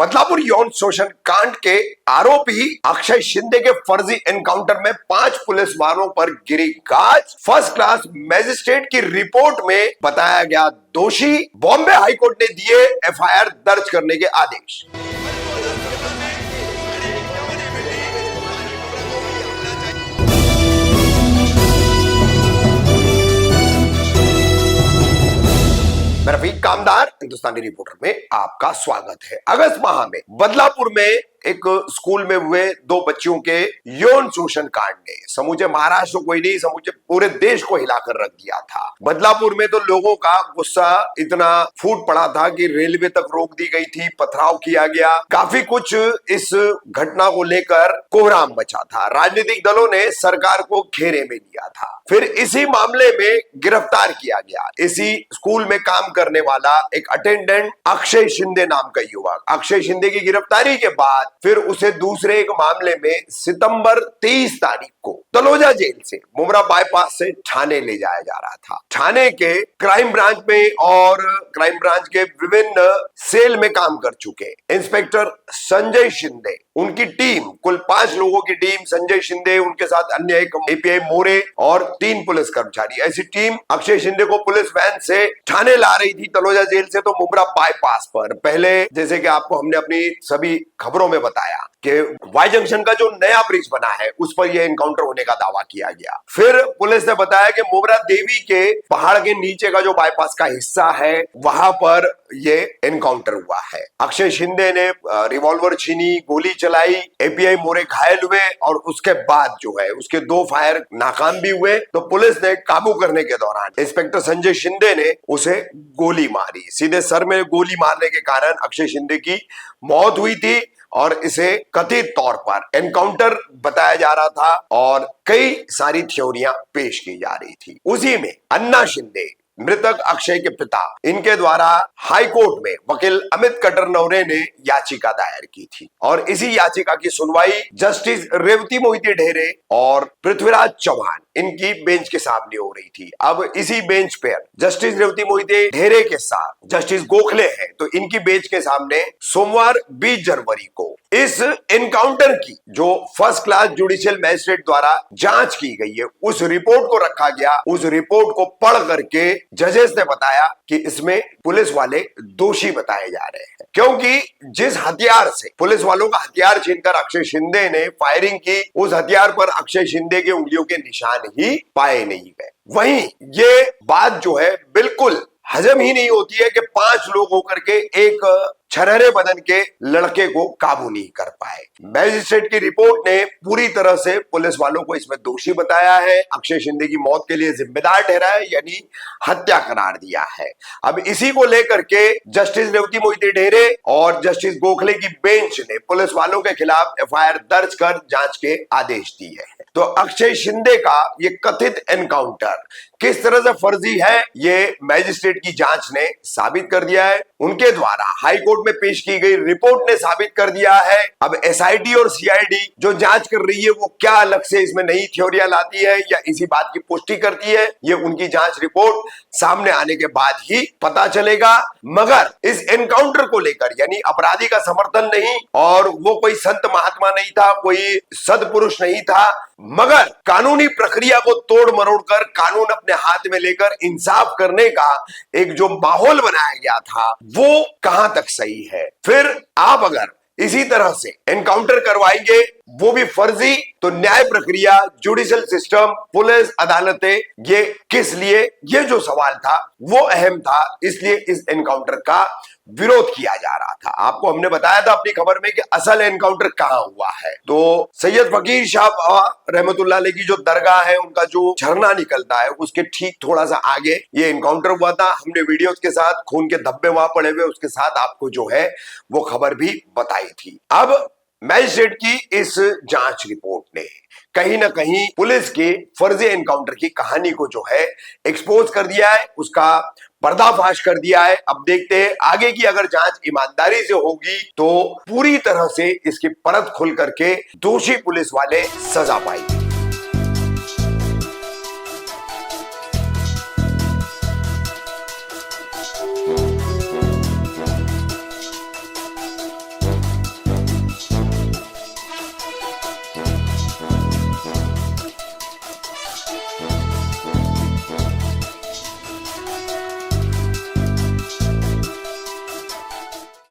बदलापुर यौन शोषण कांड के आरोपी अक्षय शिंदे के फर्जी एनकाउंटर में 5 पुलिस वालों पर गिरी गाज। फर्स्ट क्लास मैजिस्ट्रेट की रिपोर्ट में बताया गया दोषी। बॉम्बे हाईकोर्ट ने दिए एफआईआर दर्ज करने के आदेश। मैं रफीक कामदार हिंदुस्तानी रिपोर्टर में आपका स्वागत है। अगस्त माह में बदलापुर में एक स्कूल में हुए 2 बच्चियों के यौन शोषण कांड ने समूचे महाराष्ट्र को ही नहीं, समूचे पूरे देश को हिलाकर रख दिया था। बदलापुर में तो लोगों का गुस्सा इतना फूट पड़ा था कि रेलवे तक रोक दी गई थी, पथराव किया गया। काफी कुछ इस घटना को लेकर कोहराम मचा था। राजनीतिक दलों ने सरकार को घेरे में लिया था। फिर इसी मामले में गिरफ्तार किया गया इसी स्कूल में काम करने वाला एक अटेंडेंट अक्षय शिंदे नाम का युवक। अक्षय शिंदे की गिरफ्तारी के बाद फिर उसे दूसरे एक मामले में सितंबर 23 तारीख को तलोजा जेल से मुमरा बाईपास से ठाणे ले जाया जा रहा था। ठाणे के क्राइम ब्रांच में और क्राइम ब्रांच के विभिन्न सेल में काम कर चुके इंस्पेक्टर संजय शिंदे, उनकी टीम, कुल 5 लोगों की टीम, संजय शिंदे, उनके साथ अन्य एक एपीआई मोरे और 3 पुलिस कर्मचारी, ऐसी टीम अक्षय शिंदे को पुलिस वैन से ठाणे ला रही थी तलोजा जेल से तो मुमरा बाईपास पर। पहले जैसे कि आपको हमने अपनी सभी खबरों में बताया कि वाई जंक्शन का जो नया ब्रिज बना है उस पर यह एनकाउंटर होने का दावा किया गया। फिर पुलिस ने बताया कि मुमरा देवी के पहाड़ के नीचे का जो बाईपास का हिस्सा है वहां पर यह एनकाउंटर हुआ है। अक्षय शिंदे ने रिवॉल्वर छीनी, गोली चलाई, एपीआई मोरे घायल हुए और उसके बाद जो है उसके 2 फायर नाकाम भी हुए। तो पुलिस ने काबू करने के दौरान इंस्पेक्टर संजय शिंदे ने उसे गोली मारी। सीधे सर में गोली मारने के कारण अक्षय शिंदे की मौत हुई थी और इसे कथित तौर पर एनकाउंटर बताया जा रहा था और कई सारी थ्योरियां पेश की जा रही थी। उसी में अन्ना शिंदे, मृतक अक्षय के पिता, इनके द्वारा हाई कोर्ट में वकील अमित कटरनवरे ने याचिका दायर की थी और इसी याचिका की सुनवाई जस्टिस रेवती मोहिते ढेरे और पृथ्वीराज चौहान इनकी बेंच के सामने हो रही थी। अब इसी बेंच पर जस्टिस रेवती मोहिते ढेरे के साथ जस्टिस गोखले हैं, तो इनकी बेंच के सामने सोमवार 20 जनवरी को इस एनकाउंटर की जो फर्स्ट क्लास जुडिशियल मैजिस्ट्रेट द्वारा जांच की गई है उस रिपोर्ट को रखा गया। उस रिपोर्ट को पढ़ करके जजेस ने बताया कि इसमें पुलिस वाले दोषी बताए जा रहे हैं, क्योंकि जिस हथियार से पुलिस वालों का हथियार छीनकर अक्षय शिंदे ने फायरिंग की उस हथियार पर अक्षय शिंदे के उंगलियों के निशान ही पाए नहीं गए। वहीं ये बात जो है बिल्कुल हजम ही नहीं होती है कि 5 लोग होकर के एक छरहरे बदन के लड़के को काबू नहीं कर पाए। मैजिस्ट्रेट की रिपोर्ट ने पूरी तरह से पुलिस वालों को इसमें दोषी बताया है, अक्षय शिंदे की मौत के लिए जिम्मेदार ठहराया है, यानी हत्या करार दिया है। अब इसी को लेकर के जस्टिस रेवती मोहिते ढेरे और जस्टिस गोखले की बेंच ने पुलिस वालों के खिलाफ एफआईआर दर्ज कर जांच के आदेश दिए हैं। तो अक्षय शिंदे का ये कथित एनकाउंटर किस तरह से फर्जी है ये मैजिस्ट्रेट की जांच ने साबित कर दिया है। उनके द्वारा हाई कोर्ट में पेश की गई रिपोर्ट ने साबित कर दिया है। अब एसआईटी और सीआईडी जो जांच कर रही है वो क्या अलग से इसमें नई थ्योरियां लाती है या इसी बात की पुष्टि करती है, ये उनकी जांच रिपोर्ट सामने आने के बाद ही पता चलेगा। मगर इस एनकाउंटर को लेकर यानी अपराधी का समर्थन नहीं और वो कोई संत महात्मा नहीं था, कोई सदपुरुष नहीं था, मगर कानूनी प्रक्रिया को तोड़ मरोड़ कर कानून अपने हाथ में लेकर इंसाफ करने का एक जो माहौल बनाया गया था वो कहां तक सही है। फिर आप अगर इसी तरह से एनकाउंटर करवाएंगे वो भी फर्जी, तो न्याय प्रक्रिया, जुडिशियल सिस्टम, पुलिस, अदालतें, ये किस लिए, ये जो सवाल था वो अहम था। इसलिए इस एनकाउंटर का विरोध किया जा रहा था। आपको हमने बताया था अपनी खबर में कि असल एनकाउंटर कहां हुआ है। तो सैयद फकीर शाह रहमतुल्लाह अलैह की जो दरगाह है, उनका जो झरना निकलता है उसके ठीक थोड़ा सा आगे ये एनकाउंटर हुआ था। हमने वीडियोस के साथ खून के धब्बे वहां पड़े हुए उसके साथ आपको जो है वो खबर भी बताई थी। अब मैजिस्ट्रेट की इस जांच रिपोर्ट ने कहीं ना कहीं पुलिस के फर्जी एनकाउंटर की कहानी को जो है एक्सपोज कर दिया है, उसका पर्दाफाश कर दिया है। अब देखते हैं आगे की अगर जांच ईमानदारी से होगी तो पूरी तरह से इसकी परत खुल करके दोषी पुलिस वाले सजा पाएंगे।